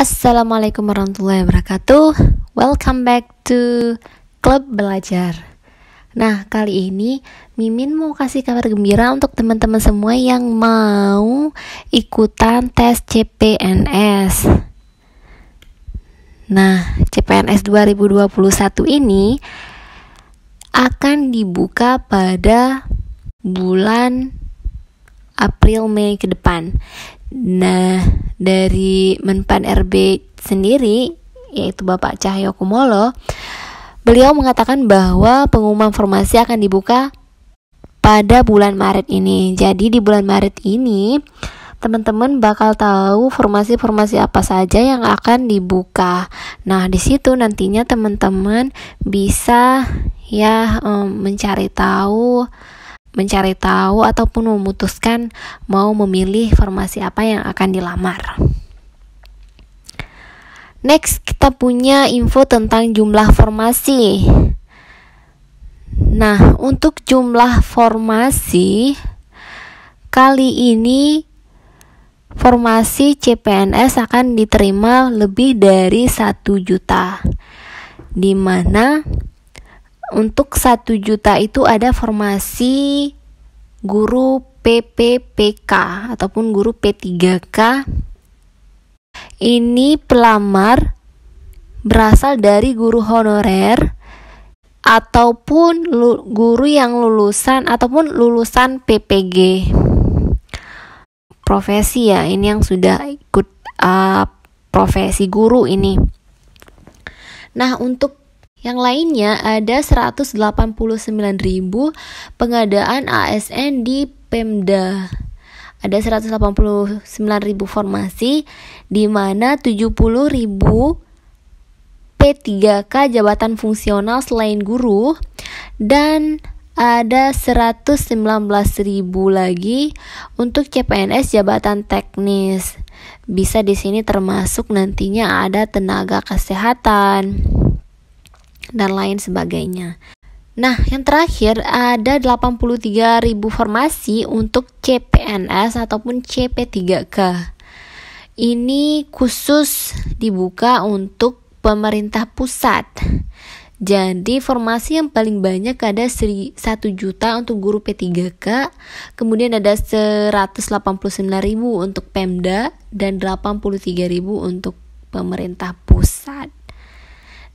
Assalamualaikum warahmatullahi wabarakatuh. Welcome back to Klub Belajar. Nah, kali ini Mimin mau kasih kabar gembira untuk teman-teman semua yang mau ikutan tes CPNS. Nah, CPNS 2021 ini akan dibuka pada bulan April-Mei ke depan. Nah, dari Menpan RB sendiri, yaitu Bapak Cahyokumolo, beliau mengatakan bahwa pengumuman formasi akan dibuka pada bulan Maret ini. Jadi di bulan Maret ini, teman-teman bakal tahu formasi-formasi apa saja yang akan dibuka. Nah, di situ nantinya teman-teman bisa mencari tahu ataupun memutuskan mau memilih formasi apa yang akan dilamar. Next, kita punya info tentang jumlah formasi. Nah, untuk jumlah formasi kali ini formasi CPNS akan diterima lebih dari 1 juta, di mana untuk 1 juta itu ada formasi guru PPPK ataupun guru P3K. Ini pelamar berasal dari guru honorer ataupun guru yang lulusan PPG. Profesi ya, ini yang sudah ikut profesi guru ini. Nah, untuk yang lainnya ada 189.000 pengadaan ASN di Pemda. Ada 189.000 formasi, di mana 70.000 P3K jabatan fungsional selain guru, dan ada 119.000 lagi untuk CPNS jabatan teknis. Bisa di sini termasuk nantinya ada tenaga kesehatan dan lain sebagainya. Nah, yang terakhir ada 83.000 formasi untuk CPNS ataupun CP3K. Ini khusus dibuka untuk pemerintah pusat. Jadi formasi yang paling banyak ada 1 juta untuk guru P3K, kemudian ada 189.000 untuk Pemda dan 83.000 untuk pemerintah pusat.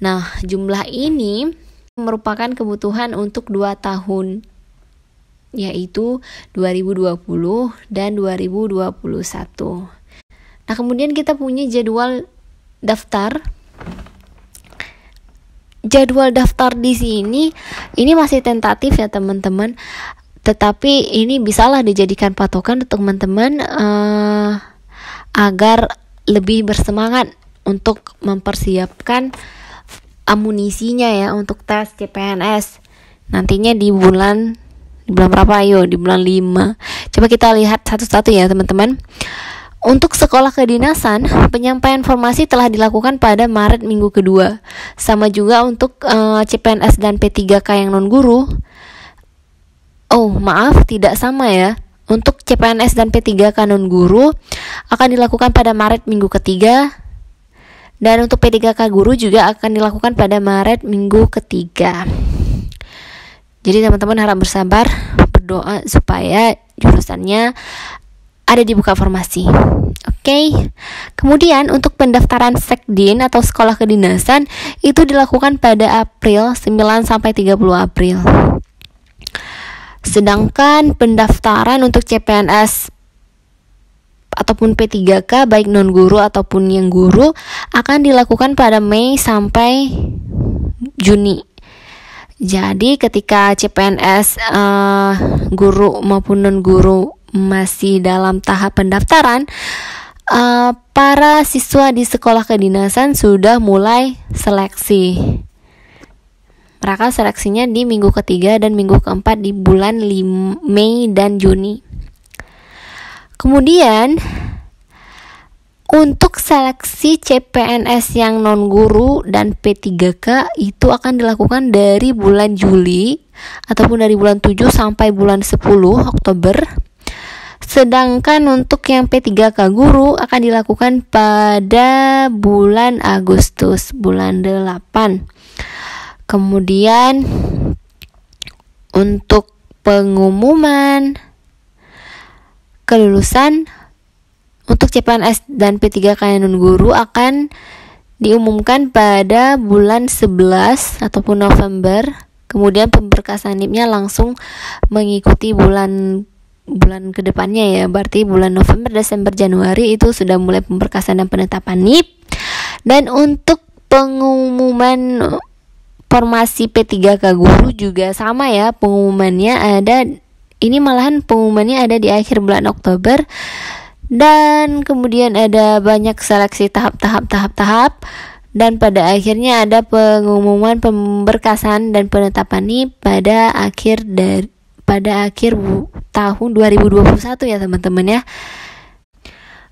Nah, jumlah ini merupakan kebutuhan untuk 2 tahun, yaitu 2020 dan 2021. Nah, kemudian kita punya jadwal daftar. Jadwal daftar di sini ini masih tentatif ya teman-teman, tetapi ini bisalah dijadikan patokan untuk teman-teman agar lebih bersemangat untuk mempersiapkan amunisinya ya untuk tes CPNS nantinya di bulan berapa? Di bulan 5. Coba kita lihat satu-satu ya teman-teman. Untuk sekolah kedinasan, penyampaian formasi telah dilakukan pada Maret minggu kedua. Sama juga untuk CPNS dan P3K yang non guru. Oh, maaf, tidak sama ya. Untuk CPNS dan P3K non guru akan dilakukan pada Maret minggu ketiga. Dan untuk P3K guru juga akan dilakukan pada Maret minggu ketiga. Jadi teman-teman harap bersabar, berdoa supaya jurusannya ada dibuka formasi. Oke. Kemudian untuk pendaftaran Sekdin atau sekolah kedinasan itu dilakukan pada April 9 sampai 30 April. Sedangkan pendaftaran untuk CPNS ataupun P3K baik non guru ataupun yang guru akan dilakukan pada Mei sampai Juni. Jadi ketika CPNS guru maupun non guru masih dalam tahap pendaftaran, para siswa di sekolah kedinasan sudah mulai seleksi. Mereka seleksinya di minggu ketiga dan minggu keempat di bulan Mei dan Juni. Kemudian untuk seleksi CPNS yang non guru dan P3K itu akan dilakukan dari bulan Juli ataupun dari bulan 7 sampai bulan 10 Oktober. Sedangkan untuk yang P3K guru akan dilakukan pada bulan Agustus, bulan 8. Kemudian untuk pengumuman kelulusan untuk CPNS dan P3K non-guru akan diumumkan pada bulan 11 ataupun November. Kemudian pemberkasan NIP-nya langsung mengikuti bulan kedepannya ya. Berarti bulan November, Desember, Januari itu sudah mulai pemberkasan dan penetapan NIP. Dan untuk pengumuman formasi P3K guru juga sama ya. Pengumumannya ada, ini malahan pengumumannya ada di akhir bulan Oktober. Dan kemudian ada banyak seleksi tahap. Dan pada akhirnya ada pengumuman pemberkasan dan penetapan NIP pada akhir tahun 2021 ya teman-teman ya.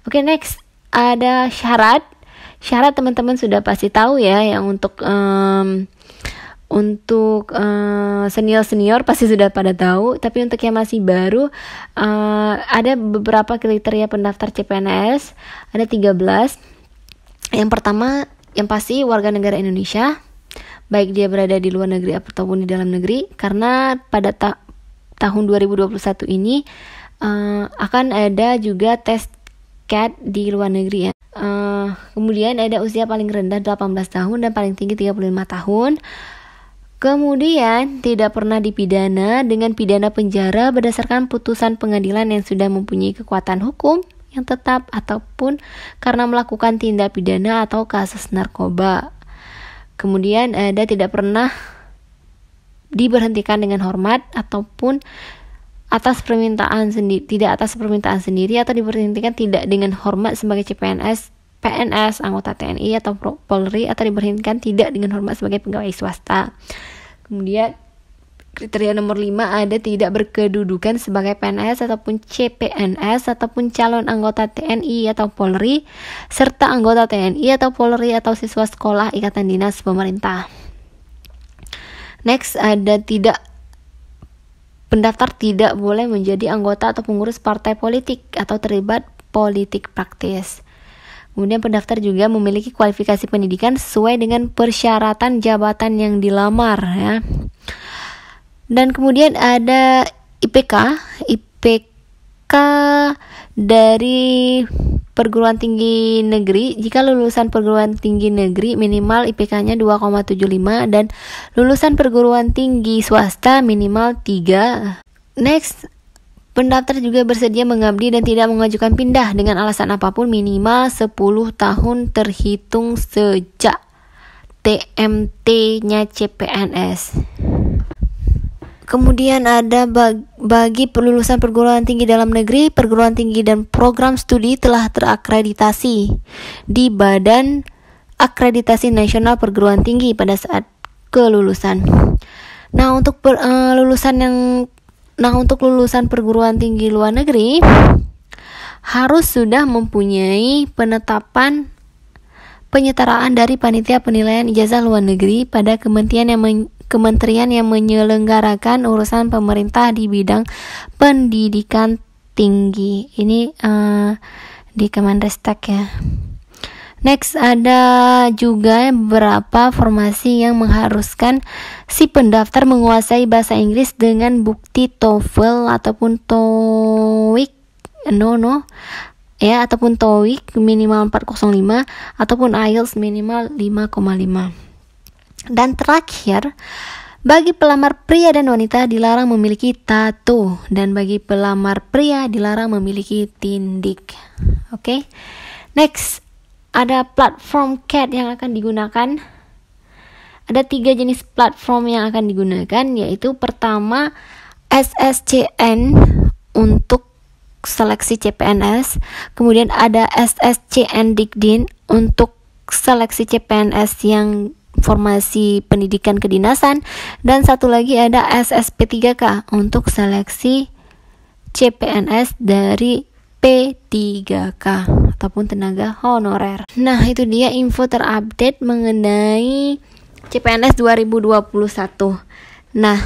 Oke, next ada syarat. Syarat teman-teman sudah pasti tahu ya, yang untuk senior pasti sudah pada tahu. Tapi untuk yang masih baru ada beberapa kriteria pendaftar CPNS. Ada 13. Yang pertama, yang pasti warga negara Indonesia, baik dia berada di luar negeri ataupun di dalam negeri, karena pada tahun 2021 ini akan ada juga tes CAT di luar negeri ya. Kemudian ada usia paling rendah 18 tahun dan paling tinggi 35 tahun. Kemudian tidak pernah dipidana dengan pidana penjara berdasarkan putusan pengadilan yang sudah mempunyai kekuatan hukum yang tetap ataupun karena melakukan tindak pidana atau kasus narkoba. Kemudian ada tidak pernah diberhentikan dengan hormat ataupun atas permintaan sendiri, tidak atas permintaan sendiri, atau diberhentikan tidak dengan hormat sebagai CPNS, PNS, anggota TNI atau Polri, atau diberhentikan tidak dengan hormat sebagai pegawai swasta. Kemudian kriteria nomor 5 ada tidak berkedudukan sebagai PNS ataupun CPNS ataupun calon anggota TNI atau Polri, serta anggota TNI atau Polri atau siswa sekolah ikatan dinas pemerintah. Next ada pendaftar tidak boleh menjadi anggota atau pengurus partai politik atau terlibat politik praktis. Kemudian pendaftar juga memiliki kualifikasi pendidikan sesuai dengan persyaratan jabatan yang dilamar ya. Dan kemudian ada IPK dari perguruan tinggi negeri. Jika lulusan perguruan tinggi negeri minimal IPK-nya 2,75 dan lulusan perguruan tinggi swasta minimal 3. Next, pendaftar juga bersedia mengabdi dan tidak mengajukan pindah dengan alasan apapun minimal 10 tahun terhitung sejak TMT-nya CPNS. Kemudian ada bagi lulusan perguruan tinggi dalam negeri, perguruan tinggi dan program studi telah terakreditasi di Badan Akreditasi Nasional Perguruan Tinggi pada saat kelulusan. Nah, untuk lulusan perguruan tinggi luar negeri harus sudah mempunyai penyetaraan dari panitia penilaian ijazah luar negeri pada kementerian yang menyelenggarakan urusan pemerintah di bidang pendidikan tinggi. Ini di Kemenristek ya. Next ada juga beberapa formasi yang mengharuskan si pendaftar menguasai bahasa Inggris dengan bukti TOEFL ataupun TOEIC ataupun TOEIC minimal 405 ataupun IELTS minimal 5,5. Dan terakhir, bagi pelamar pria dan wanita dilarang memiliki tato, dan bagi pelamar pria dilarang memiliki tindik. Oke. Next, ada platform CAT yang akan digunakan. Ada 3 jenis platform yang akan digunakan, yaitu pertama SSCN untuk seleksi CPNS, kemudian ada SSCN Dikdin untuk seleksi CPNS yang formasi pendidikan kedinasan, dan satu lagi ada SSP3K untuk seleksi CPNS dari P3K ataupun tenaga honorer. Nah, itu dia info terupdate mengenai CPNS 2021. Nah,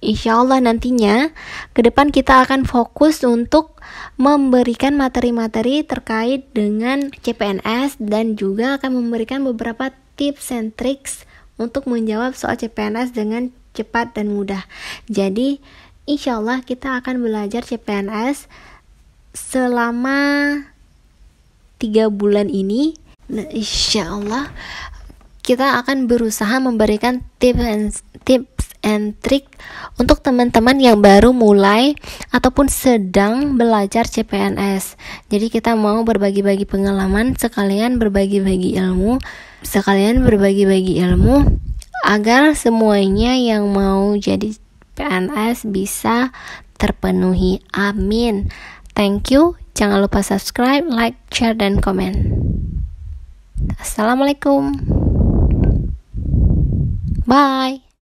Insya Allah nantinya ke depan kita akan fokus untuk memberikan materi-materi terkait dengan CPNS dan juga akan memberikan beberapa tips and tricks untuk menjawab soal CPNS dengan cepat dan mudah. Jadi insya Allah kita akan belajar CPNS selama 3 bulan ini. Nah, insya Allah kita akan berusaha memberikan tips and trick untuk teman-teman yang baru mulai ataupun sedang belajar CPNS. Jadi kita mau berbagi-bagi pengalaman sekalian berbagi-bagi ilmu agar semuanya yang mau jadi PNS bisa terpenuhi. Amin. Thank you. Jangan lupa subscribe, like, share, dan komen. Assalamualaikum. Bye.